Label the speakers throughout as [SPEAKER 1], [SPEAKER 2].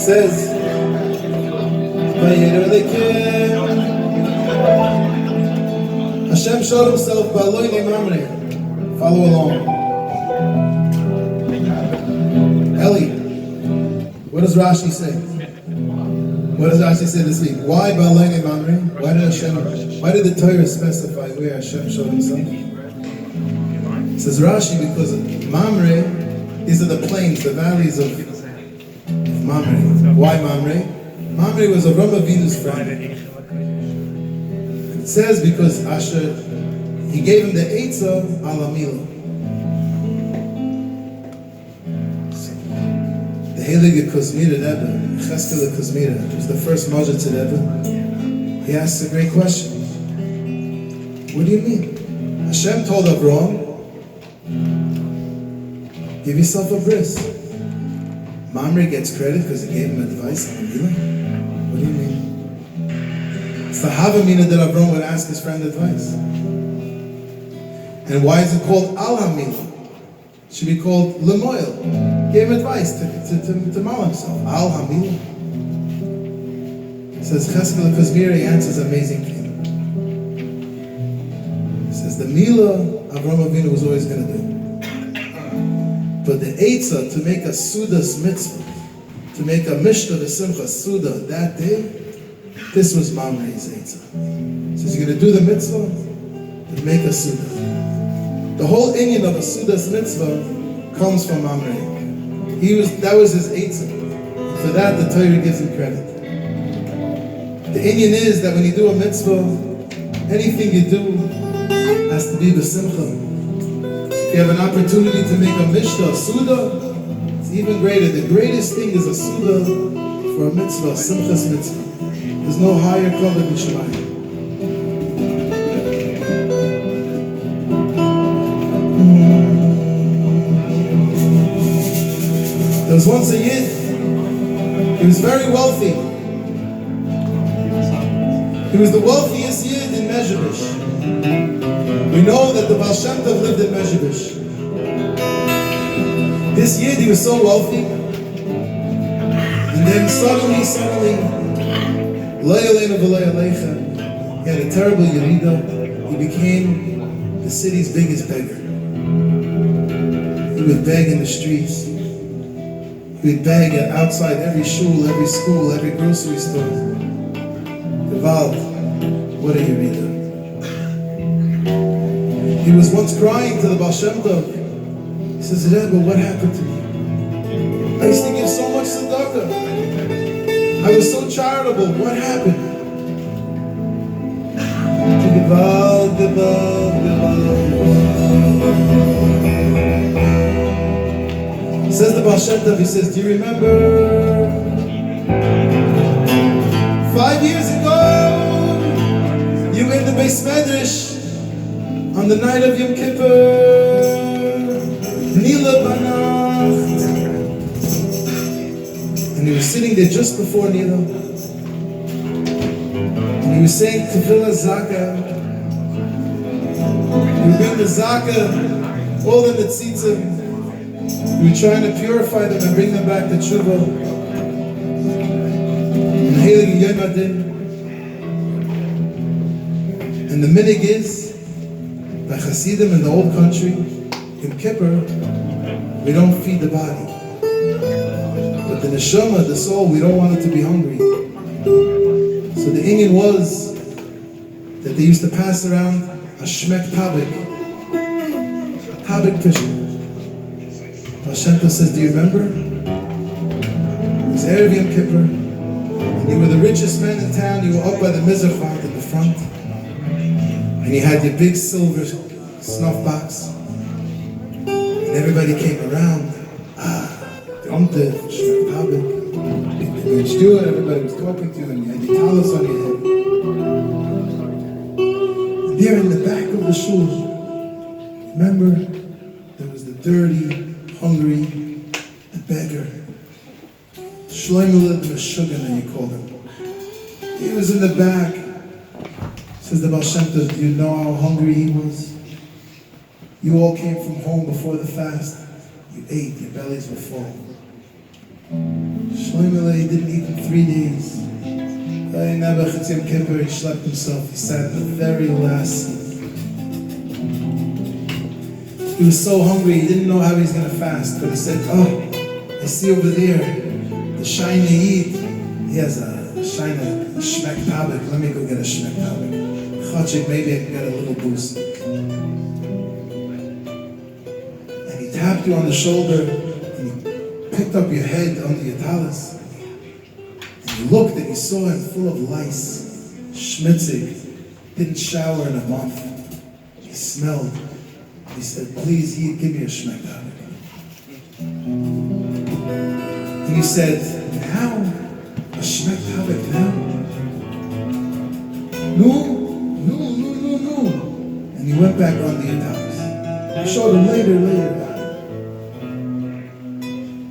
[SPEAKER 1] says, Hashem showed himself Baloi Mamre. Follow along. Eli, what does Rashi say? What does Rashi say this week? Why Baloi Mamre? Why did the Torah specify where Hashem showed himself? It says Rashi because Mamre, these are the plains, the valleys of Mamre. Why Mamre? Mamre was Avraham Avinu's friend. It says because Asher, he gave him the Eitzah Alamila. The Heilige Kosmira Rebbe, Heichel Kosmira, was the first Moshe Rebbe. He asks a great question. What do you mean? Hashem told Avraham, give yourself a bris. Mamre gets credit because he gave him advice on Amila? What do you mean? It's the Havamina that Avraham would ask his friend advice. And why is it called Al Hamila? It should be called Lemoil. Gave him advice to mal himself. Al Hamila. It says Cheskel Kosmira, he answers an amazing thing. He says the Mila Avraham Avinu was always going to do. But the Eitzah to make a Sudas mitzvah, to make a Mishta V'Simcha Suda that day, this was Mamre's Eitzah. He says you're going to do the mitzvah, and make a Suda. The whole inyan of a Sudas mitzvah comes from Mamre. That was his Eitzah. For that the Torah gives him credit. The inyan is that when you do a mitzvah, anything you do has to be V'Simcha. If you have an opportunity to make a Mishta, a Suda, it's even greater. The greatest thing is a Suda for a mitzvah, a Simchas mitzvah. There's no higher cover than Shemayim. There was once a Yid. He was very wealthy. He was the wealthiest Yid in Mezhevish. We know that the Baal Shem Tov lived in Mezhevish. This Yid, he was so wealthy, and then suddenly, he had a terrible Yerida. He became the city's biggest beggar. He would beg in the streets. He would beg outside every shul, every school, every grocery store. Gewalt, what a Yerida. He was once crying to the Baal Shem Tov. He says, Rebbe, what happened to me? I used to give so much tzedakah. I was so charitable. What happened? Gewalt. Says the Baal Shem Tov, he says, do you remember 5 years ago you were in the Beis Medrash on the night of Yom Kippur, Nila Banacht, and he was sitting there just before Nila, and he was saying Tefillah Zaka. He would bring the Zaka, all the Netzitzim. He was trying to purify them and bring them back to Tshuva. And Heilig Yom Adin. And the minig is, the Hasidim in the old country, in Kippur, we don't feed the body. But the neshama, the soul, we don't want it to be hungry. So the inyan was that they used to pass around a shmek tabik. A tabik pishon. Hashem says, do you remember? It was Erev Yom Kippur. And you were the richest man in town. You were up by the Mizrach in the front. And you had your big silver snuff box. And everybody came around. Everybody was talking to you, and you had your talis on your head. And there in the back of the shul, remember, there was the dirty, hungry, the beggar. Shlomo the Meshuggah, you called him. He was in the back. Says the Baal Shem Tov, do you know how hungry he was? You all came from home before the fast. You ate, your bellies were full. Shlomo, he didn't eat in 3 days. He slept himself. He sat in the very last seat. He was so hungry, he didn't know how he was going to fast. But he said, oh, I see over there, the shiny Yid. He has a shiny shmek tabak. Let me go get a shmek tabak. Chachik, maybe I can get a little boost. And he tapped you on the shoulder, and he picked up your head under your talis. And he looked and he saw him full of lice, schmitzig, didn't shower in a month. He smelled. He said, please, Yid, give me a shmek tabak. And he said, now? A shmek tabak now? No. And he went back on the talis. He showed him later.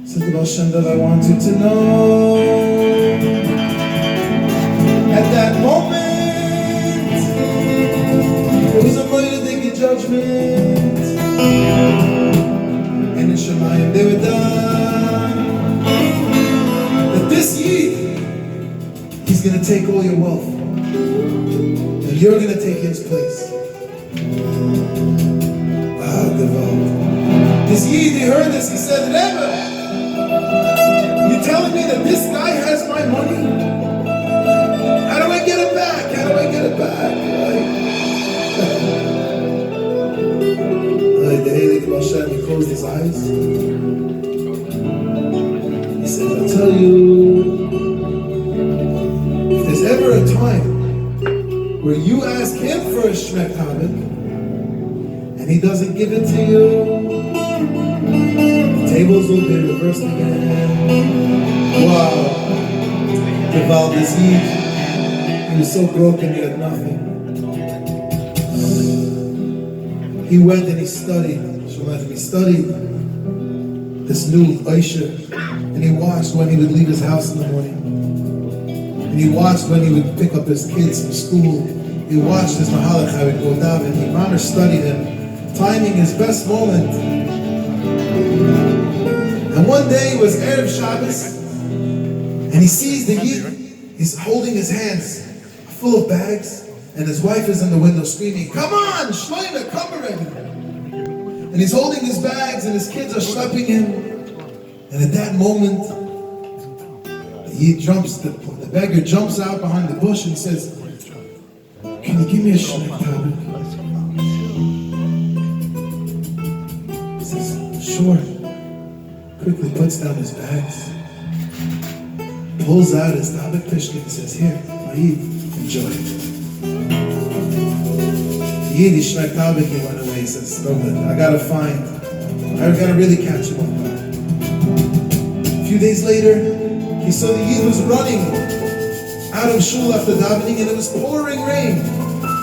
[SPEAKER 1] He said, Baal Shem Tov, I want you to know, at that moment, there was a mighty judgment. And in Shemayim they were done. That this Yid, he's going to take all your wealth. And you're going to take his place. This Yid, he heard this, he said, Rebbe, you're telling me that this guy has my money? How do I get it back? He closed his eyes. He said, I'll tell you, if there's ever a time where you ask him for a shmek tabak and he doesn't give it to you, the tables will be reversed again. Wow. Deval this Yid, he was so broken he had nothing. He went and he studied. He studied this new Aisha, and he watched when he would leave his house in the morning. And he watched when he would pick up his kids from school. He watched his mahalach, how he'd go down, and he Mamash studied him, timing his best moment. And one day it was Erev Shabbos, and he sees the Yid, he's holding his hands full of bags, and his wife is in the window screaming, come on, Shlomo, come already. And he's holding his bags and his kids are schlepping him. And at that moment, the beggar jumps out behind the bush and says, can you give me a shmek tabak? He says, sure. Quickly puts down his bags, pulls out his tabak pishkin and says, here, Yid, enjoy it. Yid, shmek tabak, he went away. He says, no good. I gotta really catch him off guard. A few days later, he saw the Yid was running out of shul after davening, and it was pouring rain.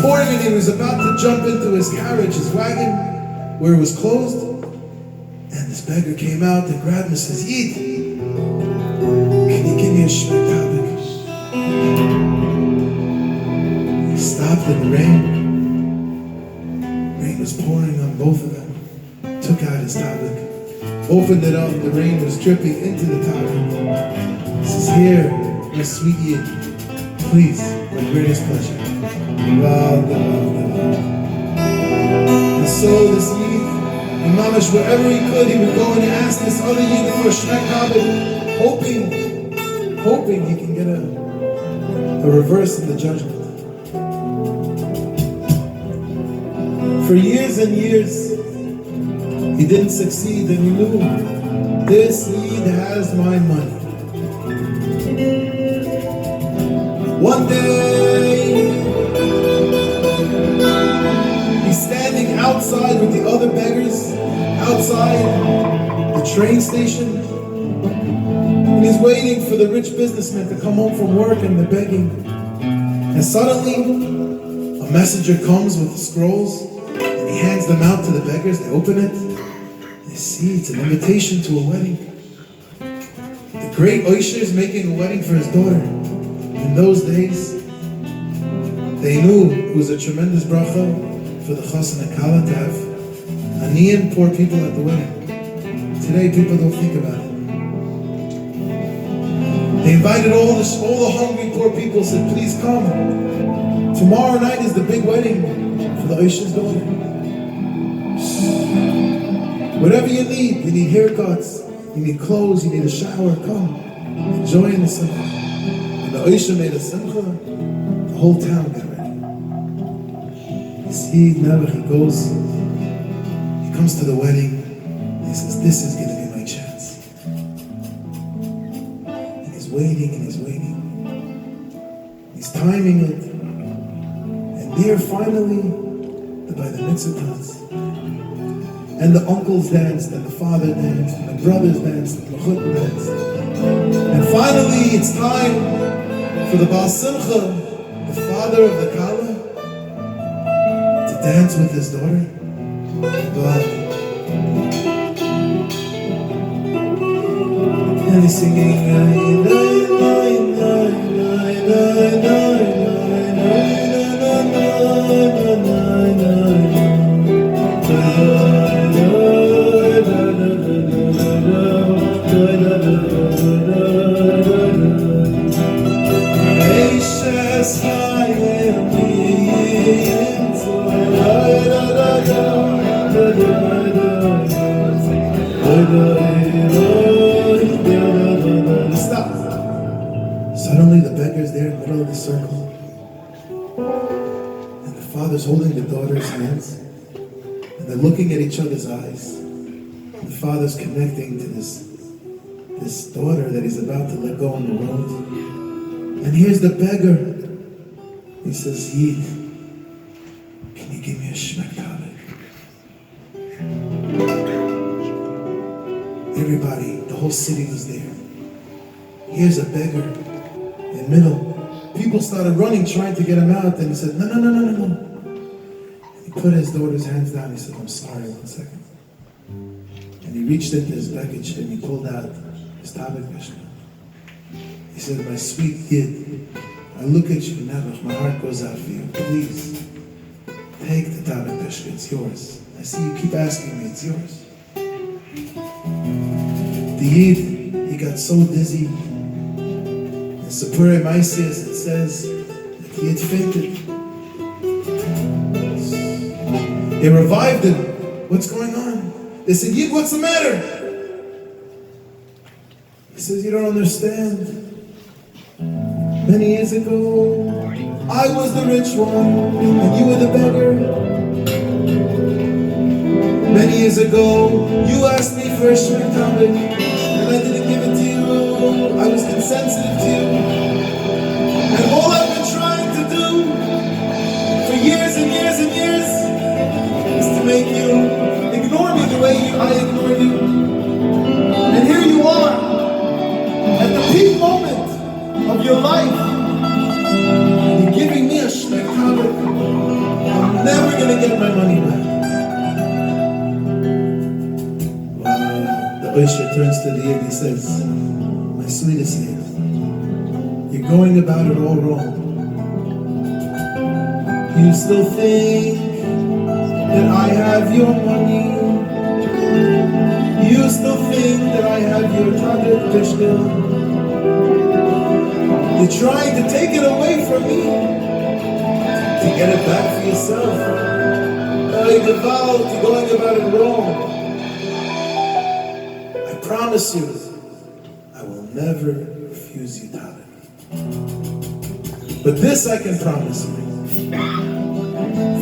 [SPEAKER 1] And he was about to jump into his carriage, his wagon, where it was closed. And this beggar came out and grabbed him and says, Yid, can you give me a shmek tabak? He stopped in the rain. Rain was pouring on both of them. Took out his tabak, opened it up. The rain was dripping into the tabak. He says, here, my sweet Yid, please, my greatest pleasure. And so this Yid, in Mamash, wherever he could, he would go and ask this other Yid for a shmek tabak, hoping he can get a reverse of the judgment. For years and years, he didn't succeed, and he knew, this Yid has my money. One day, he's standing outside with the other beggars, outside the train station, and he's waiting for the rich businessman to come home from work, and they're begging. And suddenly, a messenger comes with the scrolls, and he hands them out to the beggars. They open it, and they see it's an invitation to a wedding. The great Oisher is making a wedding for his daughter. In those days, they knew it was a tremendous bracha for the chassan and kala to have aniyan, poor people at the wedding. Today, people don't think about it. invited all the hungry poor people, said, please come. Tomorrow night is the big wedding for the Oish's daughter. Whatever you need haircuts, you need clothes, you need a shower, come. Enjoy in the simcha. And the Oisha made a simcha, the whole town got ready. He goes, he comes to the wedding, and he says, this is going to be my chance. And he's waiting, he's timing it. And there finally, by the mitzvahs, and the uncles danced, and the father danced, and the brothers danced, and the chut danced. And finally, it's time for the Baal Simcha, the father of the Kala, to dance with his daughter. And he's singing, stop. Suddenly the beggar's there in the middle of the circle. And the father's holding the daughter's hands. And they're looking at each other's eyes. And the father's connecting to this daughter that he's about to let go on the road. And here's the beggar. He says, Yid, can you give me a shmektabek? Everybody, the whole city was there. Here's a beggar in the middle. People started running, trying to get him out. And he said, no. And he put his daughter's hands down. He said, I'm sorry, 1 second. And he reached into his baggage and he pulled out his tabak beshka. He said, my sweet Yid, I look at you now, my heart goes out for you. Please, take the tabak beshka, it's yours. I see you keep asking me, it's yours. The Yid, he got so dizzy. In Sapure Maisias, it says that he had fainted. They revived him. What's going on? They said, Yid, what's the matter? He says, you don't understand. Many years ago, I was the rich one, and you were the beggar. Many years ago, you asked me for a shmektabek, and I didn't give it to you. I was insensitive to you. And all I've been trying to do for years and years and years is to make you ignore me the way I ignored you. And here you are, at the peak moment of your life, and you're giving me a shmektabek. I'm never going to get my money back. The Oisha turns to the Yid, he says, my sweetest Yid, you're going about it all wrong. You still think that I have your money. You still think that I have your tabak beshka. You're trying to take it away from me to get it back for yourself. You're going about it wrong. I promise you, I will never refuse you tabak. But this I can promise you.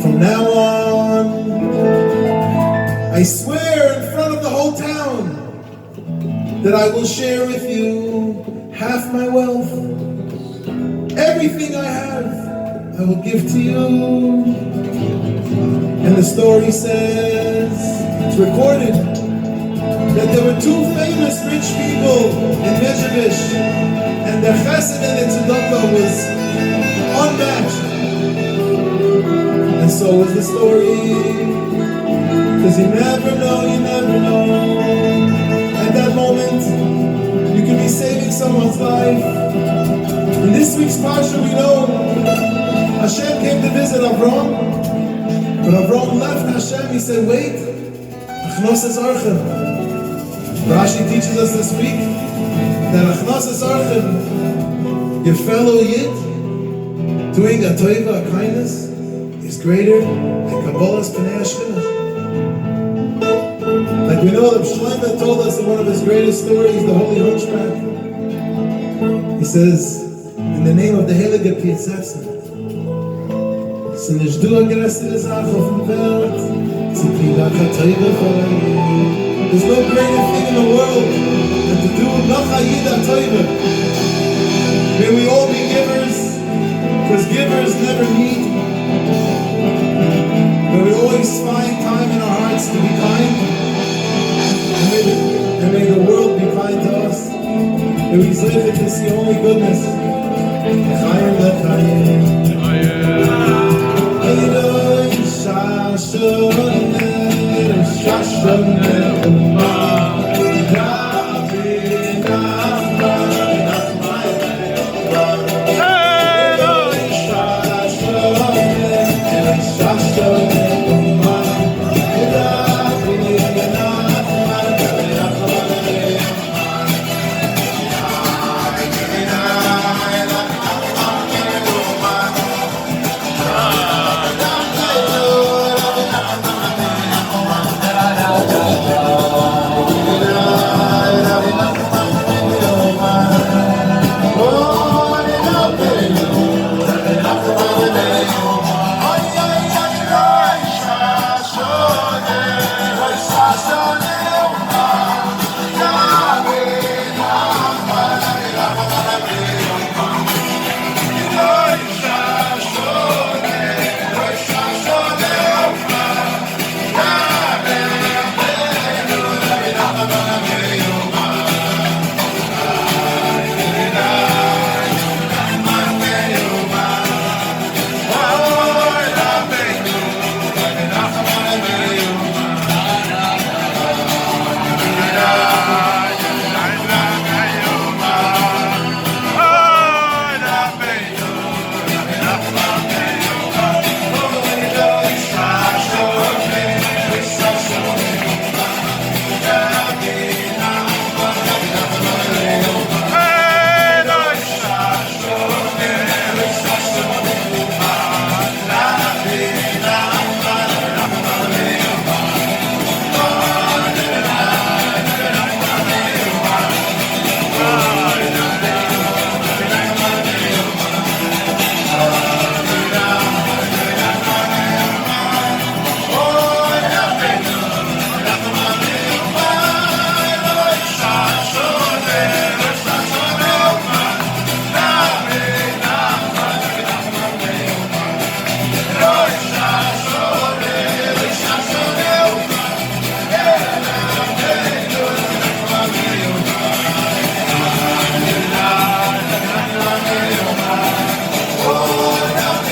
[SPEAKER 1] From now on, I swear in front of the whole town that I will share with you half my wealth. Everything I have, I will give to you. And the story says, it's recorded, that there were two famous rich people in Mezhevish, and their chesed and their tzedakah was unmatched. And so is the story, because you never know. At that moment, you can be saving someone's life. In this week's parsha, we know Hashem came to visit Avram, but Avram left Hashem. He said, wait, achnos es archem. Rashi teaches us this week that Achnasas Archim, your fellow Yid, doing a toiva, a kindness, is greater than Kabbalah's Pnei Hashchina. Like we know that Shlomo told us in one of his greatest stories, the Holy Hunchback. He says, in the name of the Heilige Pietzatze, there's no greater thing in the world than to do Lacha Yid HaToiva. May we all be givers, because givers never need. May we always find time in our hearts to be kind. And may the world be kind to us. May we zeich to see only goodness.